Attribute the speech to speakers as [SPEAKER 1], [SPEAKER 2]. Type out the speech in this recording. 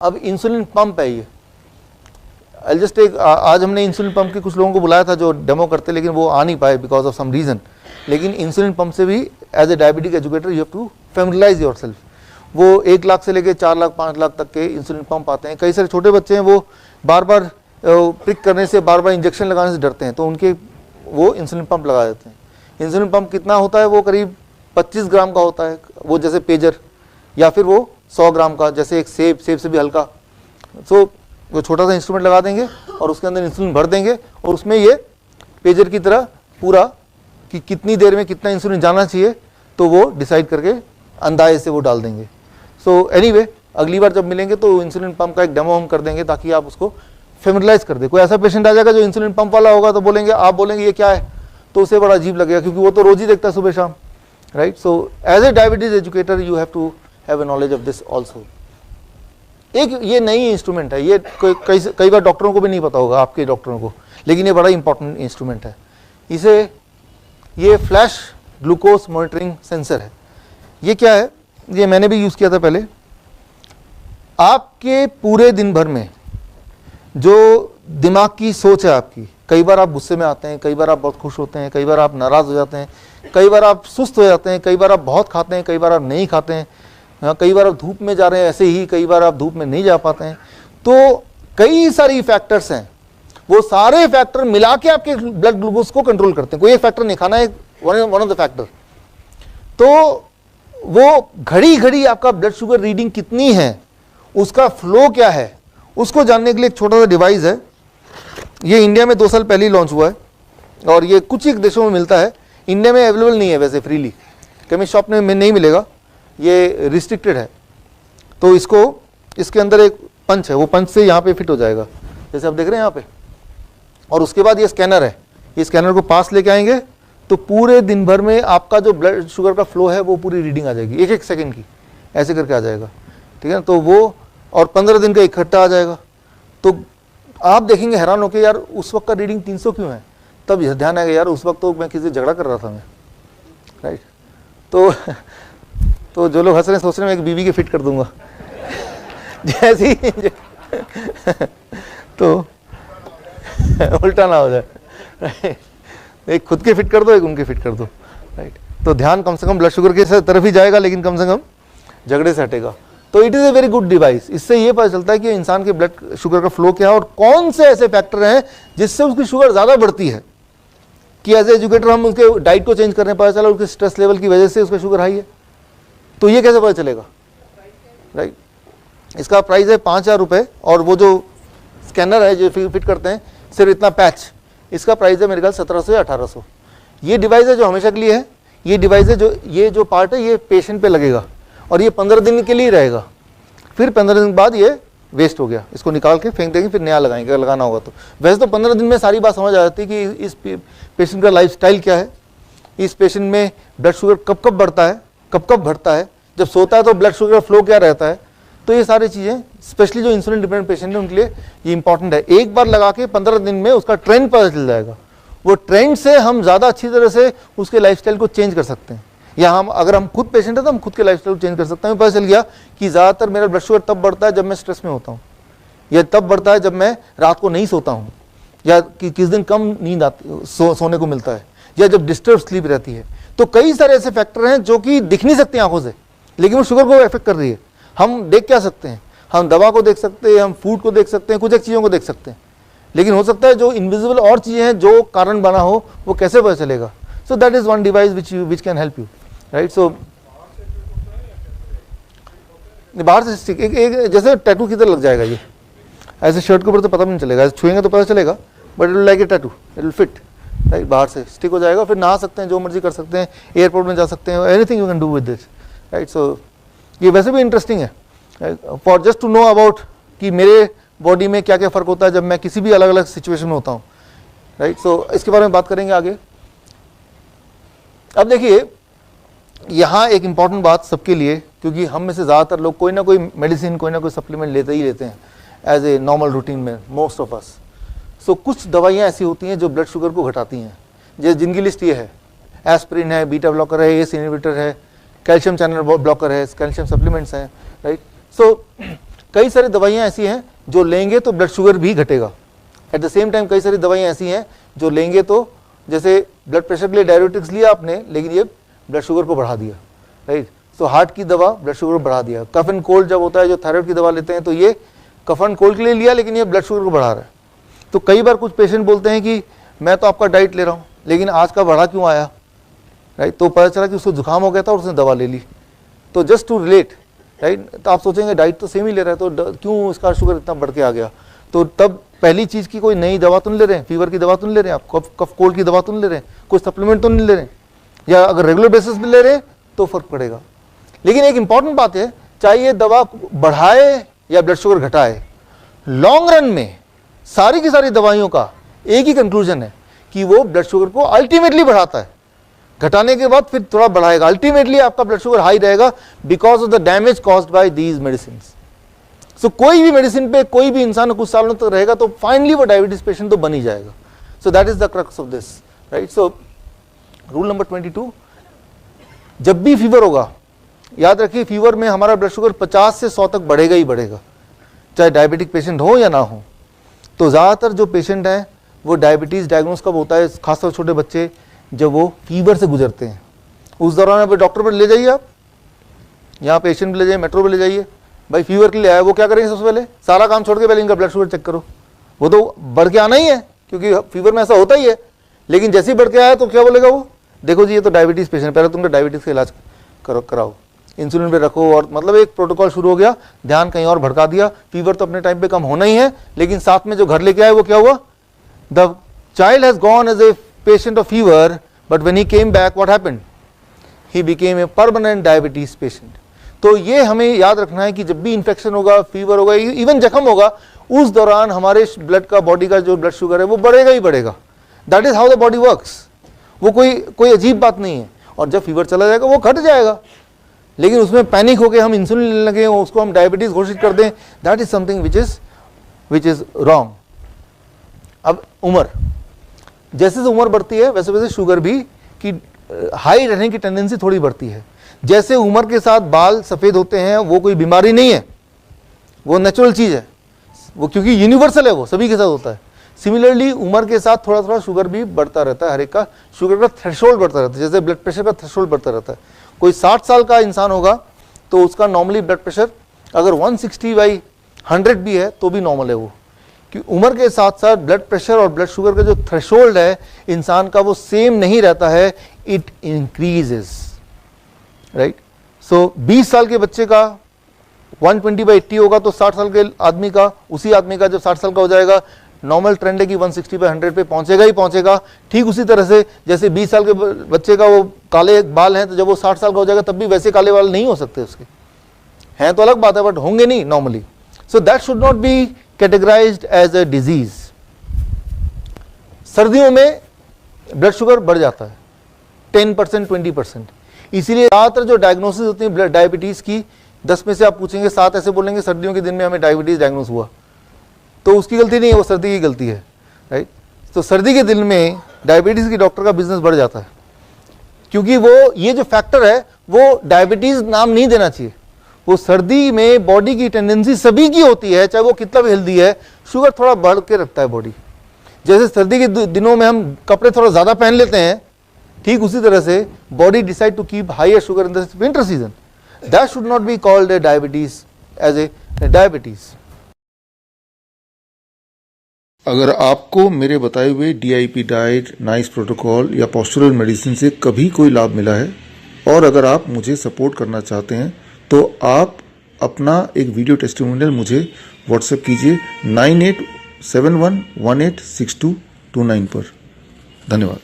[SPEAKER 1] अब insulin pump है ये, आई जस्ट टेक, आज हमने इंसुलिन पंप के कुछ लोगों को बुलाया था जो डेमो करते, लेकिन वो आ नहीं पाए बिकॉज ऑफ सम रीज़न। लेकिन इंसुलिन पंप से भी as a diabetic educator you have to familiarise yourself. वो 1 लाख से लेके 4 लाख 5 लाख तक के इंसुलिन पंप आते हैं। कई सारे छोटे बच्चे हैं वो बार बार प्रिक करने से, बार बार इंजेक्शन लगाने से डरते हैं, तो उनके वो इंसुलिन पंप लगा देते हैं। इंसुलिन पंप कितना होता है, वो करीब 25 ग्राम का होता है, वो जैसे पेजर, या फिर वो 100 ग्राम का, जैसे एक सेब से भी हल्का। सो वो छोटा सा इंस्ट्रूमेंट लगा देंगे और उसके अंदर इंसुलिन भर देंगे, और उसमें ये पेजर की तरह पूरा कि कितनी देर में कितना इंसुलिन जाना चाहिए, तो वो डिसाइड करके अंदाजे से वो डाल देंगे। सो एनीवे, अगली बार जब मिलेंगे तो इंसुलिन पंप का एक डेमो हम कर देंगे ताकि आप उसको फेमिलियराइज कर दे। कोई ऐसा पेशेंट आ जाएगा जो इंसुलिन पंप वाला होगा तो बोलेंगे, आप बोलेंगे ये क्या है, तो उसे बड़ा अजीब लगेगा, क्योंकि वो तो रोज ही देखता है सुबह शाम, right. So as a diabetes educator you have to have a knowledge of this also. एक ये नई इंस्ट्रूमेंट है, ये कई बार डॉक्टरों को भी नहीं पता होगा, आपके डॉक्टरों को, लेकिन ये बड़ा इंपॉर्टेंट इंस्ट्रूमेंट है। इसे ये फ्लैश ग्लूकोज मॉनिटरिंग सेंसर है। ये क्या है, ये मैंने भी यूज़ किया था पहले। आपके पूरे दिन भर में जो दिमाग की सोच है आपकी, कई बार आप गुस्से में आते हैं, कई बार आप बहुत खुश होते हैं, कई बार आप नाराज़ हो जाते हैं, कई बार आप सुस्त हो जाते हैं, कई बार आप बहुत खाते हैं, कई बार आप नहीं खाते हैं, कई बार आप धूप में जा रहे हैं ऐसे ही, कई बार आप धूप में नहीं जा पाते हैं। तो कई सारी फैक्टर्स हैं, वो सारे फैक्टर मिला के आपके ब्लड ग्लूकोज को कंट्रोल करते हैं। कोई एक फैक्टर नहीं खाना है, वन ऑफ द फैक्टर। तो वो घड़ी घड़ी आपका ब्लड शुगर रीडिंग कितनी है, उसका फ्लो क्या है, उसको जानने के लिए एक छोटा सा डिवाइस है। ये इंडिया में 2 साल पहले ही लॉन्च हुआ है और ये कुछ ही देशों में मिलता है। इंडिया में अवेलेबल नहीं है वैसे, फ्रीली केमिस्ट शॉप में नहीं मिलेगा, ये रिस्ट्रिक्टेड है। तो इसके अंदर एक पंच है, वो पंच से यहाँ पे फिट हो जाएगा, जैसे आप देख रहे हैं यहाँ पे। और उसके बाद ये स्कैनर है, ये स्कैनर को पास लेके आएंगे तो पूरे दिन भर में आपका जो ब्लड शुगर का फ्लो है वो पूरी रीडिंग आ जाएगी, 1-1 सेकेंड की, ऐसे करके आ जाएगा, ठीक है। तो वो और 15 दिन का इकट्ठा आ जाएगा। तो आप देखेंगे हैरान होकर, यार उस वक्त का रीडिंग 300 क्यों है, तब यह ध्यान आएगा, यार उस वक्त तो मैं किसी से झगड़ा कर रहा था मैं, राइट। तो जो लोग हंस रहे हैं सोच रहे हैं मैं एक बीवी के फिट कर दूंगा जैसी तो उल्टा ना हो जाए, राइट। एक खुद के फिट कर दो, एक उनके फिट कर दो, राइट। तो ध्यान कम से कम ब्लड शुगर के तरफ ही जाएगा, लेकिन कम से कम झगड़े से हटेगा। तो it is a very good device. इससे ये पता चलता है कि इंसान के ब्लड शुगर का फ्लो क्या है और कौन से ऐसे फैक्टर हैं जिससे उसकी शुगर ज़्यादा बढ़ती है। कि एज ए एजुकेटर हम उसके डाइट को चेंज करने पता चला उसके स्ट्रेस लेवल की वजह से उसका शुगर हाई है, तो ये कैसे पता चलेगा, राइट। इसका प्राइस है 5,000 रुपये, और वो जो स्कैनर है जो फिट करते हैं सिर्फ इतना पैच, इसका प्राइस है मेरे ख्याल 1700 या 1800। ये डिवाइस है जो हमेशा के लिए है। ये डिवाइस है जो ये जो पार्ट है ये पेशेंट पे लगेगा और ये 15 दिन के लिए रहेगा, फिर 15 दिन बाद ये वेस्ट हो गया, इसको निकाल के फेंक देंगे, फिर नया लगाएंगे अगर लगाना होगा तो। वैसे तो 15 दिन में सारी बात समझ आ जाती है कि इस पेशेंट का लाइफस्टाइल क्या है, इस पेशेंट में ब्लड शुगर कब कब बढ़ता है, कब कब घटता है, जब सोता है तो ब्लड शुगर फ्लो क्या रहता है। तो ये सारी चीज़ें स्पेशली जो इंसुलिन डिपेंडेंट पेशेंट है उनके लिए ये इंपॉर्टेंट है। एक बार लगा के 15 दिन में उसका ट्रेंड पता चल जाएगा, वो ट्रेंड से हम ज़्यादा अच्छी तरह से उसके लाइफस्टाइल को चेंज कर सकते हैं। या हम अगर हम खुद पेशेंट है तो हम खुद के लाइफस्टाइल को चेंज कर सकते हैं। पता चल गया कि ज़्यादातर मेरा ब्लड शुगर तब बढ़ता है जब मैं स्ट्रेस में होता हूँ, या तब बढ़ता है जब मैं रात को नहीं सोता हूँ, या कि किस दिन कम नींद आती सोने को मिलता है, या जब डिस्टर्ब स्लीप रहती है। तो कई सारे ऐसे फैक्टर हैं जो कि दिख नहीं सकते आंखों से, लेकिन वो शुगर को इफेक्ट कर रही है। हम देख क्या सकते हैं, हम दवा को देख सकते हैं, हम फूड को देख सकते हैं, कुछ एक चीज़ों को देख सकते हैं, लेकिन हो सकता है जो इनविजिबल और चीज़ें हैं जो कारण बना हो वो कैसे पता चलेगा। So that is one device which can help you, right. So बाहर से स्टिक एक जैसे टैटू की तरह लग जाएगा, ये ऐसे शर्ट के ऊपर तो पता भी नहीं चलेगा, ऐसे छुएंगे तो पता चलेगा, but it will like a tattoo, it will fit, right. बाहर से स्टिक हो जाएगा, फिर नहा सकते हैं, जो मर्जी कर सकते हैं, एयरपोर्ट में जा सकते हैं, anything you can do with this, right. So ये वैसे भी इंटरेस्टिंग है for just to know about कि मेरे बॉडी में क्या क्या फ़र्क होता है जब मैं किसी भी अलग अलग सिचुएशन में होता हूँ, राइट। सो इसके बारे में बात करेंगे आगे। अब देखिए यहाँ एक इम्पॉर्टेंट बात सबके लिए, क्योंकि हम में से ज़्यादातर लोग कोई ना कोई मेडिसिन, कोई ना कोई सप्लीमेंट लेते ही लेते हैं एज ए नॉर्मल रूटीन में, मोस्ट ऑफ अस। सो कुछ दवाइयाँ ऐसी होती हैं जो ब्लड शुगर को घटाती हैं, जैसे जिनकी लिस्ट ये है, एस्पिरिन है, बीटा ब्लॉकर है, इनहिबिटर है, कैल्शियम चैनल ब्लॉकर है, कैल्शियम सप्लीमेंट्स हैं, राइट। सो कई सारी दवाइयाँ ऐसी हैं जो लेंगे तो ब्लड शुगर भी घटेगा। एट द सेम टाइम कई सारी दवाइयाँ ऐसी हैं जो लेंगे तो, जैसे ब्लड प्रेशर के लिए डायबिटिक्स लिया आपने, लेकिन ये ब्लड शुगर को बढ़ा दिया, राइट। सो हार्ट की दवा ब्लड शुगर को बढ़ा दिया। कफ एंड कोल्ड जब होता है, जो थायराइड की दवा लेते हैं, तो ये कफ एंड कोल्ड के लिए लिया, लेकिन ये ब्लड शुगर को बढ़ा रहा है। तो कई बार कुछ पेशेंट बोलते हैं कि मैं तो आपका डाइट ले रहा हूँ, लेकिन आज का बढ़ा क्यों आया, राइट। तो पता चला कि उसको जुकाम हो गया था और उसने दवा ले ली। तो जस्ट टू रिलेट, राइट, तो आप सोचेंगे डाइट तो सेम ही ले रहा है, तो क्यों इसका शुगर इतना बढ़ के आ गया। तो तब पहली चीज़ की कोई नई दवा तो नहीं ले रहे हैं, फीवर की दवा तो नहीं ले रहे हैं आप, कफ कोल्ड की दवा तो नहीं ले रहे हैं, कोई सप्लीमेंट तो नहीं ले रहे हैं, या अगर रेगुलर बेसिस पे ले रहे हैं तो फर्क पड़ेगा। लेकिन एक इंपॉर्टेंट बात है, चाहे ये दवा बढ़ाए या ब्लड शुगर घटाए, लॉन्ग रन में सारी की सारी दवाइयों का एक ही कंक्लूजन है कि वो ब्लड शुगर को अल्टीमेटली बढ़ाता है। घटाने के बाद फिर थोड़ा बढ़ाएगा, अल्टीमेटली आपका ब्लड शुगर हाई रहेगा because of the damage caused by these medicine. So कोई भी मेडिसिन पे कोई भी इंसान कुछ सालों तक रहेगा तो फाइनली वो डायबिटीज पेशेंट तो बन ही जाएगा। So that is the crux of this, right. So rule number 22, जब भी फीवर होगा, याद रखिए फीवर में हमारा ब्लड शुगर 50 से 100 तक बढ़ेगा ही बढ़ेगा, चाहे डायबिटिक पेशेंट हो या ना हो। तो ज़्यादातर जो पेशेंट हैं वो डायबिटीज़ डायग्नोस कब होता है, खासतौर छोटे बच्चे जब वो फीवर से गुजरते हैं, उस दौरान आप डॉक्टर पर ले जाइए, आप यहाँ पेशेंट ले जाइए, मेट्रो पर ले जाइए, भाई फीवर के लिए आया, वो क्या करेंगे सबसे पहले, सारा काम छोड़ के पहले इनका ब्लड शुगर चेक करो। वो तो बढ़ के आना ही है क्योंकि फीवर में ऐसा होता ही है, लेकिन जैसे ही बढ़ के आया तो क्या बोलेगा वो, देखो जी ये तो डायबिटीज़ पेशेंट, पहले तुमका डायबिटीज़ का इलाज कराओ, इंसुलिन पे रखो, और मतलब एक प्रोटोकॉल शुरू हो गया, ध्यान कहीं और भड़का दिया। फीवर तो अपने टाइम पे कम होना ही है, लेकिन साथ में जो घर लेके आए वो क्या हुआ, the child has gone as a patient of fever, but when he came back what happened, he became a permanent diabetes patient. तो ये हमें याद रखना है कि जब भी इन्फेक्शन होगा, फीवर होगा, इवन जख्म होगा, उस दौरान हमारे ब्लड का, बॉडी का जो ब्लड शुगर है वो बढ़ेगा ही बढ़ेगा। That is how the body works. वो कोई अजीब बात नहीं है। और जब फीवर चला जाएगा वो घट जाएगा, लेकिन उसमें पैनिक होकर हम इंसुलिन लेने लगे, उसको हम डायबिटीज घोषित कर दें, that is something which is wrong. अब उम्र, जैसे जैसे उम्र बढ़ती है वैसे वैसे शुगर भी की हाई रहने की टेंडेंसी थोड़ी बढ़ती है। जैसे उम्र के साथ बाल सफ़ेद होते हैं, वो कोई बीमारी नहीं है, वो नेचुरल चीज़ है, वो क्योंकि यूनिवर्सल है, वो सभी के साथ होता है। सिमिलरली उम्र के साथ थोड़ा थोड़ा शुगर भी बढ़ता रहता है, हर एक का शुगर का थ्रेशोल्ड बढ़ता रहता है, जैसे ब्लड प्रेशर का थ्रेशोल्ड बढ़ता रहता है। कोई 60 साल का इंसान होगा तो उसका नॉर्मली ब्लड प्रेशर अगर 160/100 भी है तो भी नॉर्मल है वो, कि उम्र के साथ साथ ब्लड प्रेशर और ब्लड शुगर का जो थ्रेशोल्ड है इंसान का वो सेम नहीं रहता है, इट इंक्रीजेस, राइट। सो 20 साल के बच्चे का 120/80 होगा तो 60 साल के आदमी का, उसी आदमी का जब 60 साल का हो जाएगा, नॉर्मल ट्रेंड है कि 160/100 पे पहुंचेगा ही पहुंचेगा। ठीक उसी तरह से जैसे 20 साल के बच्चे का वो काले बाल हैं, तो जब वो 60 साल का हो जाएगा तब भी वैसे काले बाल नहीं हो सकते उसके, हैं तो अलग बात है, बट होंगे नहीं normally. So that should not be categorised as a disease. सर्दियों में ब्लड शुगर बढ़ जाता है 10%, 20%। इसीलिए ज़्यादातर जो डायग्नोसिस होती है ब्लड डायबिटीज़ की, 10 में से आप पूछेंगे 7 ऐसे बोलेंगे सर्दियों के दिन में हमें डायबिटीज़ डायग्नोस हुआ, तो उसकी गलती नहीं है, वो सर्दी की गलती है, राइट। तो सर्दी के दिन में डायबिटीज़ की डॉक्टर का बिजनेस बढ़ जाता है, क्योंकि वो ये जो फैक्टर है वो डायबिटीज़ नाम नहीं देना चाहिए। वो सर्दी में बॉडी की टेंडेंसी सभी की होती है, चाहे वो कितना भी हेल्दी है, शुगर थोड़ा बढ़ के रखता है बॉडी। जैसे सर्दी के दिनों में हम कपड़े थोड़ा ज़्यादा पहन लेते हैं, ठीक उसी तरह से body decide to keep higher sugar in the winter season. That should not be called a diabetes as a diabetes.
[SPEAKER 2] अगर आपको मेरे बताए हुए DIP डाइट, नाइस प्रोटोकॉल या पोस्चरल मेडिसिन से कभी कोई लाभ मिला है, और अगर आप मुझे सपोर्ट करना चाहते हैं, तो आप अपना एक वीडियो टेस्टिमोनियल मुझे व्हाट्सएप कीजिए 9871186229 पर। धन्यवाद।